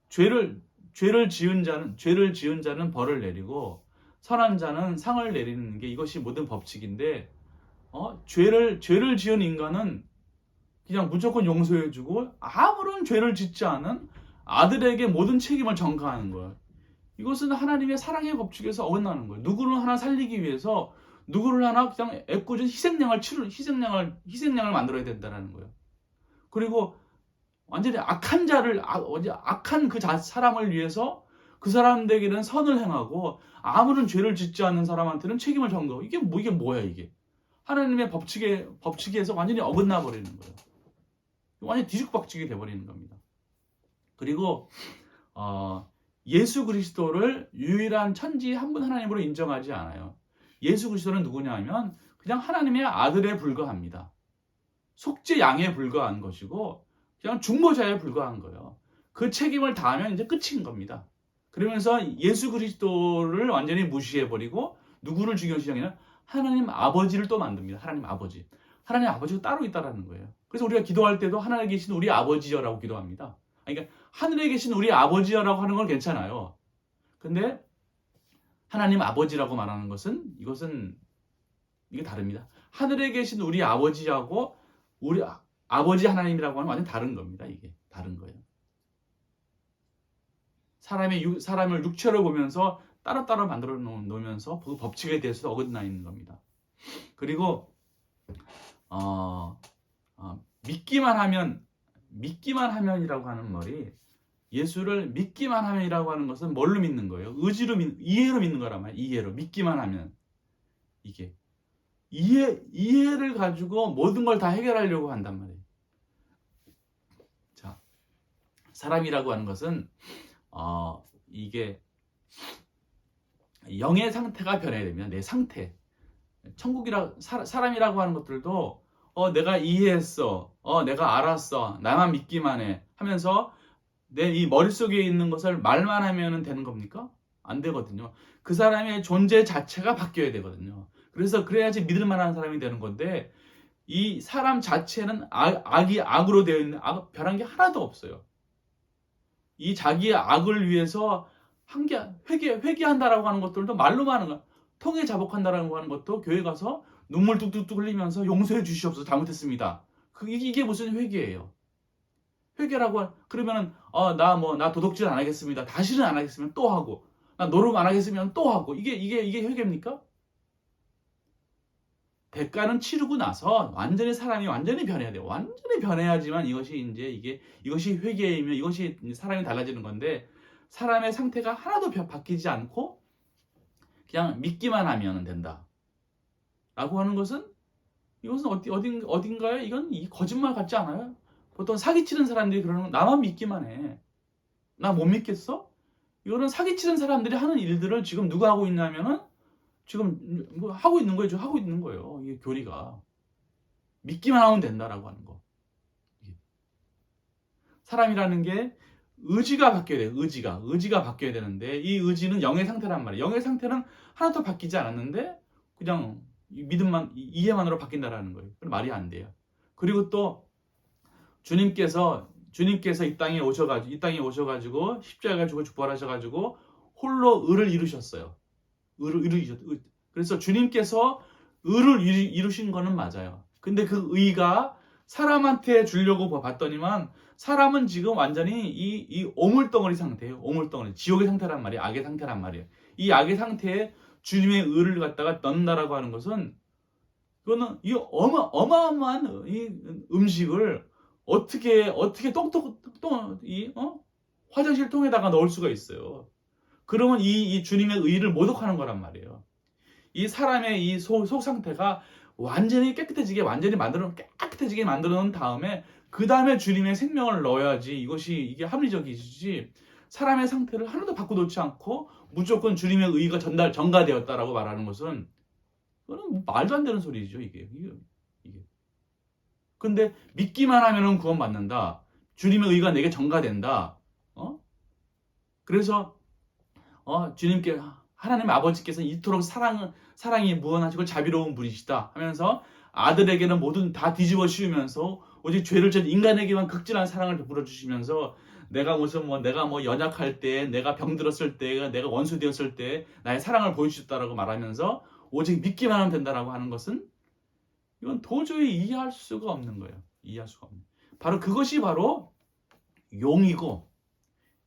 A: 죄를 지은 자는 벌을 내리고 선한 자는 상을 내리는 게 이것이 모든 법칙인데 죄를 지은 인간은 그냥 무조건 용서해주고 아무런 죄를 짓지 않은 아들에게 모든 책임을 전가하는 거예요. 이것은 하나님의 사랑의 법칙에서 어긋나는 거예요. 누구를 하나 살리기 위해서 누구를 하나 그냥 애꿎은 희생양을 만들어야 된다는 거예요. 그리고 완전히 악한 그 사람을 위해서 그 사람에게는 선을 행하고 아무런 죄를 짓지 않는 사람한테는 책임을 전가하고 이게 뭐야 이게. 하나님의 법칙에서 완전히 어긋나 버리는 거예요. 완전히 뒤죽박죽이 돼버리는 겁니다. 그리고 예수 그리스도를 유일한 천지 한 분 하나님으로 인정하지 않아요. 예수 그리스도는 누구냐 하면 그냥 하나님의 아들에 불과합니다. 속죄 양에 불과한 것이고 그냥 중보자에 불과한 거예요. 그 책임을 다하면 이제 끝인 겁니다. 그러면서 예수 그리스도를 완전히 무시해버리고 누구를 중요시하냐면 하나님 아버지를 또 만듭니다. 하나님 아버지가 따로 있다라는 거예요. 그래서 우리가 기도할 때도 하나님에 계신 우리 아버지여라고 기도합니다. 그러니까 하늘에 계신 우리 아버지여라고 하는 건 괜찮아요. 근데 하나님 아버지라고 말하는 것은 이게 다릅니다. 하늘에 계신 우리 아버지하고 우리 아버지 하나님이라고 하는 완전 다른 겁니다. 이게 다른 거예요. 사람을 육체로 보면서 따로따로 만들어 놓으면서 그 법칙에 대해서 어긋나 있는 겁니다. 그리고 믿기만 하면이라고 하는 말이 예수를 믿기만 하면이라고 하는 것은 뭘로 믿는 거예요? 이해로 믿는 거란 말이에요. 이해로 믿기만 하면 이게 이해를 가지고 모든 걸 다 해결하려고 한단 말이에요. 자, 사람이라고 하는 것은 이게 영의 상태가 변해야 됩니다. 내 상태. 사람이라고 하는 것들도 내가 이해했어. 내가 알았어. 나만 믿기만 해. 하면서 내 이 머릿속에 있는 것을 말만 하면 되는 겁니까? 안 되거든요. 그 사람의 존재 자체가 바뀌어야 되거든요. 그래야지 믿을 만한 사람이 되는 건데 이 사람 자체는 악으로 되어 있는 변한 게 하나도 없어요. 이 자기의 악을 위해서 회개한다라고 하는 것들도 말로만 하는 거야. 통해 자복한다라고 하는 것도 교회 가서 눈물 뚝뚝뚝 흘리면서 용서해 주시옵소서 잘못했습니다. 이게 무슨 회개예요? 회개라고 그러면은 나 도둑질 안 하겠습니다. 다시는 안 하겠으면 또 하고 나 노름 안 하겠으면 또 하고 이게 회개입니까? 대가는 치르고 나서 사람이 완전히 변해야 돼요. 완전히 변해야지만 이것이 회개이며 이것이 사람이 달라지는 건데 사람의 상태가 하나도 바뀌지 않고 그냥 믿기만 하면 된다. 라고 하는 것은 이것은 어딘가에 이건 거짓말 같지 않아요? 보통 사기치는 사람들이 그러는 건 나만 믿기만 해. 나 못 믿겠어? 이거는 사기치는 사람들이 하는 일들을 지금 누가 하고 있냐면은 지금 하고 있는 거예요. 하고 있는 거예요. 이게 교리가. 믿기만 하면 된다라고 하는 거. 사람이라는 게 의지가 바뀌어야 돼요. 의지가 바뀌어야 되는데 이 의지는 영의 상태란 말이에요. 영의 상태는 하나도 바뀌지 않았는데 그냥 이해만으로 바뀐다라는 거예요. 그럼 말이 안 돼요. 그리고 또 주님께서 이 땅에 오셔가지고 십자가에 죽어 부활하셔가지고 홀로 의를 이루셨어요. 그래서 주님께서 의를 이루신 거는 맞아요. 근데 그 의가 사람한테 주려고 봤더니만 사람은 지금 완전히 이 오물덩어리 상태예요. 오물덩어리. 지옥의 상태란 말이에요. 악의 상태란 말이에요. 이 악의 상태에 주님의 의를 갖다가 넣는다라고 하는 것은 이거는 이 어마어마한 이 음식을 어떻게 화장실 통에다가 넣을 수가 있어요. 그러면 이 주님의 의를 모독하는 거란 말이에요. 이 사람의 이 속 상태가 완전히 깨끗해지게 깨끗해지게 만들어 놓은 다음에 그 다음에 주님의 생명을 넣어야지 이게 합리적이지. 사람의 상태를 하나도 바꿔놓지 않고 무조건 주님의 의가 전가되었다라고 말하는 것은 그거는 뭐 말도 안 되는 소리죠. 이게. 근데 믿기만 하면은 구원받는다. 주님의 의가 내게 전가된다. 그래서 주님께 하나님 아버지께서 이토록 사랑이 무한하시고 자비로운 분이시다 하면서 아들에게는 모든 다 뒤집어 씌우면서 오직 죄를 진 인간에게만 극진한 사랑을 베풀어 주시면서 내가 연약할 때, 내가 병들었을 때, 내가 원수 되었을 때 나의 사랑을 보여주셨다라고 말하면서 오직 믿기만 하면 된다라고 하는 것은 이건 도저히 이해할 수가 없는 거예요. 이해할 수가 없는. 바로 그것이 바로 용이고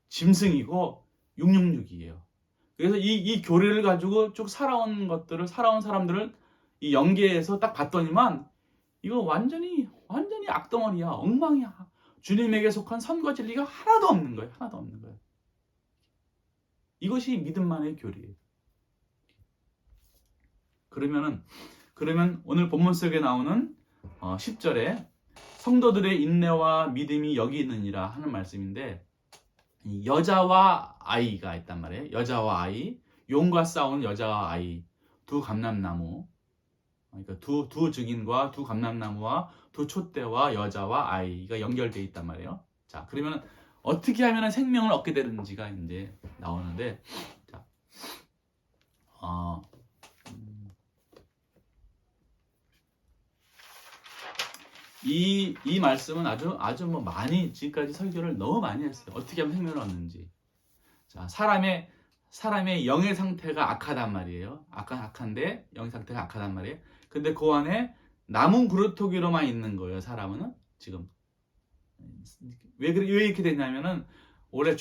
A: 짐승이고 666이에요. 그래서 이 교리를 가지고 쭉 살아온 사람들을 이 연계해서 딱 봤더니만 이거 완전히 악덩어리야. 엉망이야. 주님에게 속한 선과 진리가 하나도 없는 거예요. 하나도 없는 거예요. 이것이 믿음만의 교리예요. 그러면 오늘 본문 속에 나오는 10절에 성도들의 인내와 믿음이 여기 있느니라 하는 말씀인데 여자와 아이가 있단 말이에요. 여자와 아이, 용과 싸우는 여자와 아이, 두 감람나무, 그러니까 두 증인과 두 감람나무와 두 촛대와 여자와 아이가 연결되어 있단 말이에요. 자, 그러면 어떻게 하면 생명을 얻게 되는지가 이제 나오는데, 자, 이 말씀은 아주 뭐 많이 지금까지 설교를 너무 많이 했어요. 어떻게 하면 생명을 얻는지. 자, 사람의 영의 상태가 악하단 말이에요. 악한데 영의 상태가 악하단 말이에요. 근데 그 안에 남은 그루터기로만 있는 거예요. 사람은 지금 왜 이렇게 됐냐면은 올해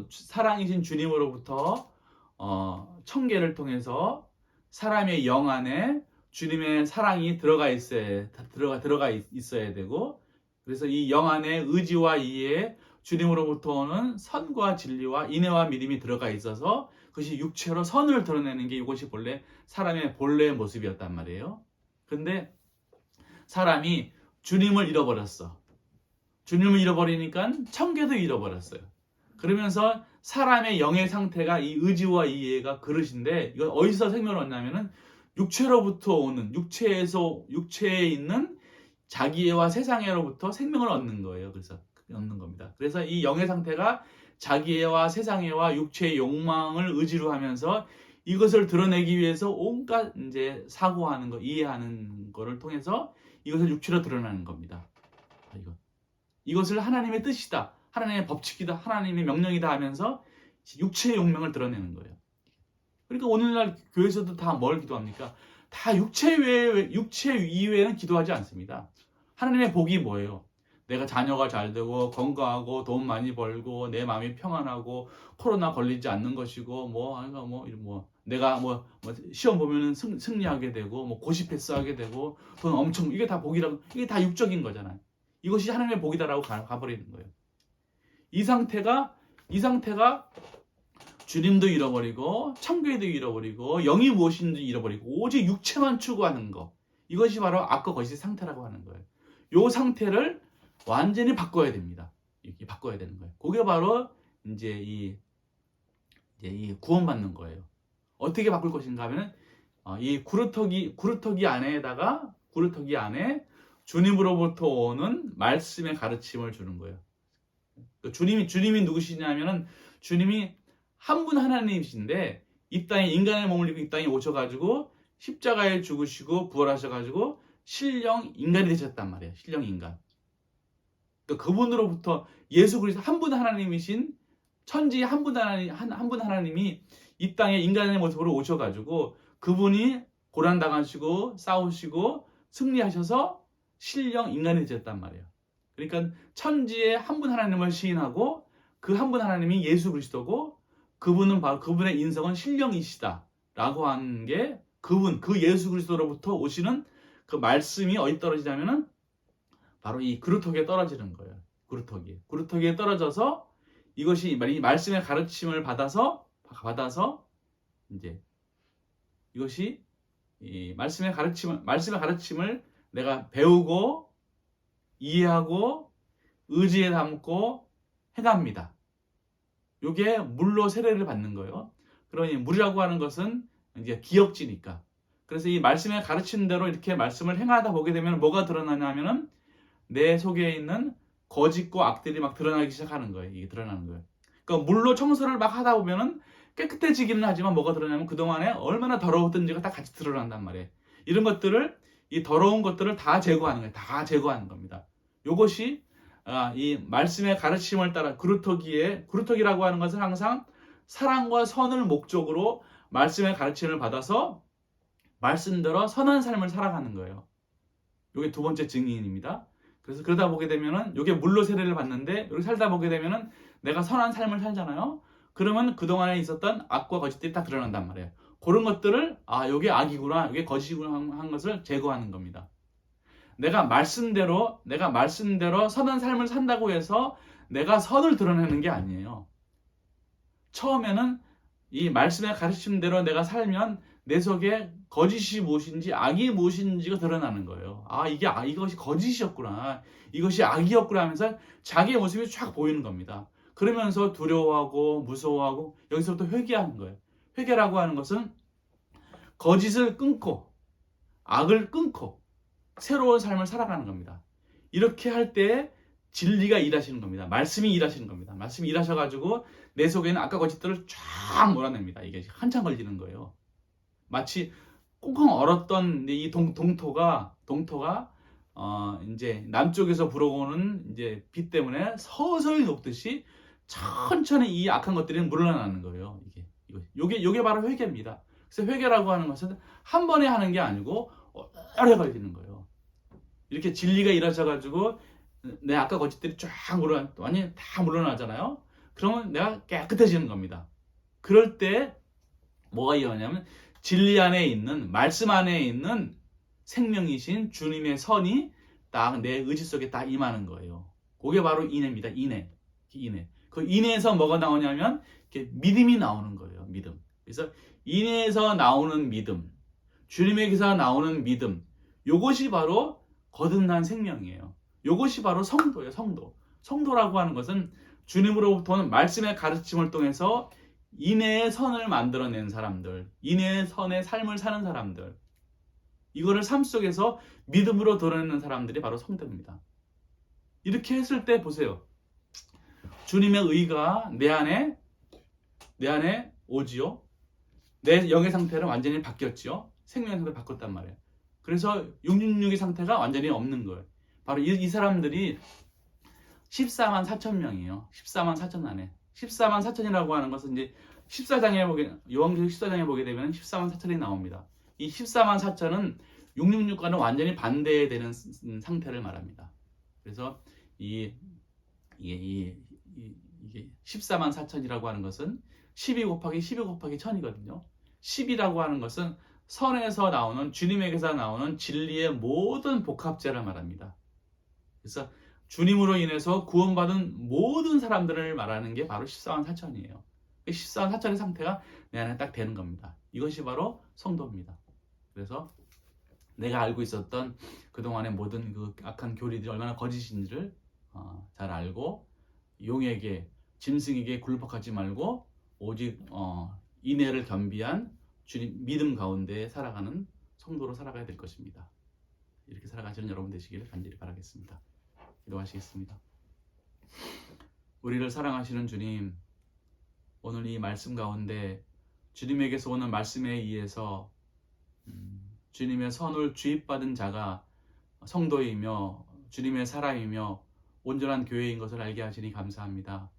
A: 사랑이신 주님으로부터 청계를 통해서 사람의 영 안에 주님의 사랑이 들어가 있어야 되고, 그래서 이 영 안에 의지와 이해, 주님으로부터 오는 선과 진리와 인애와 믿음이 들어가 있어서 그것이 육체로 선을 드러내는 게 이것이 본래 사람의 본래의 모습이었단 말이에요. 근데 사람이 주님을 잃어버렸어. 주님을 잃어버리니까 청계도 잃어버렸어요. 그러면서 사람의 영의 상태가 이 의지와 이해가 그릇인데, 이건 어디서 생명을 얻냐면은 육체로부터 오는, 육체에 있는 자기애와 세상애로부터 생명을 얻는 거예요. 그래서 얻는 겁니다. 그래서 이 영의 상태가 자기애와 세상애와 육체의 욕망을 의지로 하면서 이것을 드러내기 위해서 온갖 이제 사고하는 거, 이해하는 거를 통해서 이것을 육체로 드러내는 겁니다. 이것을 하나님의 뜻이다, 하나님의 법칙이다, 하나님의 명령이다 하면서 육체의 욕망을 드러내는 거예요. 그러니까 오늘날 교회에서도 다 뭘 기도합니까? 다 육체 이외에는 기도하지 않습니다. 하나님의 복이 뭐예요? 내가 자녀가 잘 되고 건강하고 돈 많이 벌고 내 마음이 평안하고 코로나 걸리지 않는 것이고 내가 시험 보면은 승리하게 되고 고시 패스하게 되고 돈 엄청, 이게 다 복이라고, 이게 다 육적인 거잖아요. 이것이 하나님의 복이다라고 가버리는 거예요. 이 상태가 주님도 잃어버리고 청교회도 잃어버리고 영이 무엇인지 잃어버리고 오직 육체만 추구하는 거, 이것이 바로 악과 거짓의 상태라고 하는 거예요. 이 상태를 완전히 바꿔야 됩니다. 이렇게 바꿔야 되는 거예요. 그게 바로 이제 이 구원받는 거예요. 어떻게 바꿀 것인가 하면은 이 구루터기 안에 주님으로부터 오는 말씀의 가르침을 주는 거예요. 주님이 누구시냐면은 주님이 한 분 하나님이신데 이 땅에 인간의 몸을 입고 이 땅에 오셔가지고 십자가에 죽으시고 부활하셔가지고 신령 인간이 되셨단 말이에요. 신령 인간. 그러니까 그분으로부터 예수 그리스도 한 분 하나님이신 천지의 한 분 하나님이 이 땅에 인간의 모습으로 오셔가지고 그분이 고난당하시고 싸우시고 승리하셔서 신령 인간이 되셨단 말이에요. 그러니까 천지의 한 분 하나님을 시인하고 그 한 분 하나님이 예수 그리스도고 그분은 바로 그분의 인성은 신령이시다라고 하는 게 그 예수 그리스도로부터 오시는 그 말씀이 어디 떨어지냐면은 바로 이 그루터기에 떨어지는 거예요. 그루터기에 떨어져서 이것이 이 말씀의 가르침을 받아서 이제 이것이 이 말씀의 가르침을 내가 배우고 이해하고 의지에 담고 행합니다. 이게 물로 세례를 받는 거예요. 그러니 물이라고 하는 것은 이제 기억지니까. 그래서 이 말씀의 가르치는 대로 이렇게 말씀을 행하다 보게 되면 뭐가 드러나냐면은 내 속에 있는 거짓과 악들이 막 드러나기 시작하는 거예요. 이게 드러나는 거예요. 그러니까 물로 청소를 막 하다 보면은 깨끗해지기는 하지만 뭐가 드러나냐면 그동안에 얼마나 더러웠던지가 다 같이 드러난단 말이에요. 이런 것들을, 이 더러운 것들을 다 제거하는 거예요. 다 제거하는 겁니다. 이것이 이 말씀의 가르침을 따라 그루터기라고 하는 것은 항상 사랑과 선을 목적으로 말씀의 가르침을 받아서 말씀대로 선한 삶을 살아가는 거예요. 이게 두 번째 증인입니다. 그래서 그러다 보게 되면은 이게 물로 세례를 받는데 여기 살다 보게 되면은 내가 선한 삶을 살잖아요. 그러면 그동안에 있었던 악과 거짓들이 다 드러난단 말이에요. 그런 것들을 이게 악이구나, 이게 거짓이구나 한 것을 제거하는 겁니다. 내가 말씀대로 선한 삶을 산다고 해서 내가 선을 드러내는 게 아니에요. 처음에는 이 말씀의 가르침대로 내가 살면 내 속에 거짓이 무엇인지 악이 무엇인지가 드러나는 거예요. 이것이 거짓이었구나, 이것이 악이었구나 하면서 자기의 모습이 쫙 보이는 겁니다. 그러면서 두려워하고 무서워하고 여기서부터 회개하는 거예요. 회개라고 하는 것은 거짓을 끊고 악을 끊고 새로운 삶을 살아가는 겁니다. 이렇게 할 때 진리가 일하시는 겁니다. 말씀이 일하시는 겁니다. 말씀이 일하셔가지고 내 속에는 악과 거짓들을 쫙 몰아냅니다. 이게 한참 걸리는 거예요. 마치 꽁꽁 얼었던 이 동토가 이제 남쪽에서 불어오는 이제 비 때문에 서서히 녹듯이 천천히 이 악한 것들이 물러나는 거예요. 이게 바로 회개입니다. 그래서 회개라고 하는 것은 한 번에 하는 게 아니고 오래 걸리는 거예요. 이렇게 진리가 일하셔가지고 내 악과 거짓들이 쫙 완전히 다 물러나잖아요. 그러면 내가 깨끗해지는 겁니다. 그럴 때 뭐가 일어나냐면 진리 안에 있는, 말씀 안에 있는 생명이신 주님의 선이 딱 내 의지 속에 딱 임하는 거예요. 그게 바로 인애입니다. 인애. 그 인애에서 뭐가 나오냐면 이렇게 믿음이 나오는 거예요. 믿음. 그래서 인애에서 나오는 믿음, 주님에게서 나오는 믿음, 이것이 바로 거듭난 생명이에요. 이것이 바로 성도예요. 성도라고 하는 것은 주님으로부터는 말씀의 가르침을 통해서 인애의 선을 만들어낸 사람들, 인애의 선의 삶을 사는 사람들, 이거를 삶 속에서 믿음으로 드러내는 사람들이 바로 성도입니다. 이렇게 했을 때 보세요. 주님의 의가 내 안에 오지요. 내 영의 상태는 완전히 바뀌었지요. 생명의 상태가 바꿨단 말이에요. 그래서 666의 상태가 완전히 없는 거예요. 바로 이 사람들이 14만 4천 명이에요. 14만 4천 안에. 14만 4천이라고 하는 것은 이제 요한계시록 14장에 보게 되면 14만 4천이 나옵니다. 이 14만 4천은 666과는 완전히 반대되는 상태를 말합니다. 그래서 이게 14만 4천이라고 하는 것은 12 곱하기 1000이거든요. 10이라고 하는 것은 선에서 나오는, 주님에게서 나오는 진리의 모든 복합제를 말합니다. 그래서 주님으로 인해서 구원받은 모든 사람들을 말하는 게 바로 14만 4천이에요. 14만 4천의 상태가 내 안에 딱 되는 겁니다. 이것이 바로 성도입니다. 그래서 내가 알고 있었던 그동안의 모든 그 악한 교리들이 얼마나 거짓인지를 잘 알고 용에게, 짐승에게 굴복하지 말고 오직 인애를 겸비한 주님 믿음 가운데 살아가는 성도로 살아가야 될 것입니다. 이렇게 살아가시는 여러분 되시기를 간절히 바라겠습니다. 기도하시겠습니다. 우리를 사랑하시는 주님, 오늘 이 말씀 가운데 주님에게서 오는 말씀에 의해서 주님의 선을 주입받은 자가 성도이며 주님의 사람이며 온전한 교회인 것을 알게 하시니 감사합니다.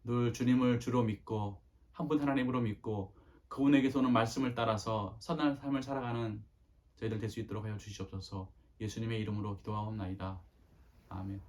A: 늘 주님을 주로 믿고 한 분 하나님으로 믿고 그분에게서 오는 말씀을 따라서 선한 삶을 살아가는 저희들 될 수 있도록 하여 주시옵소서. 예수님의 이름으로 기도하옵나이다. 아멘.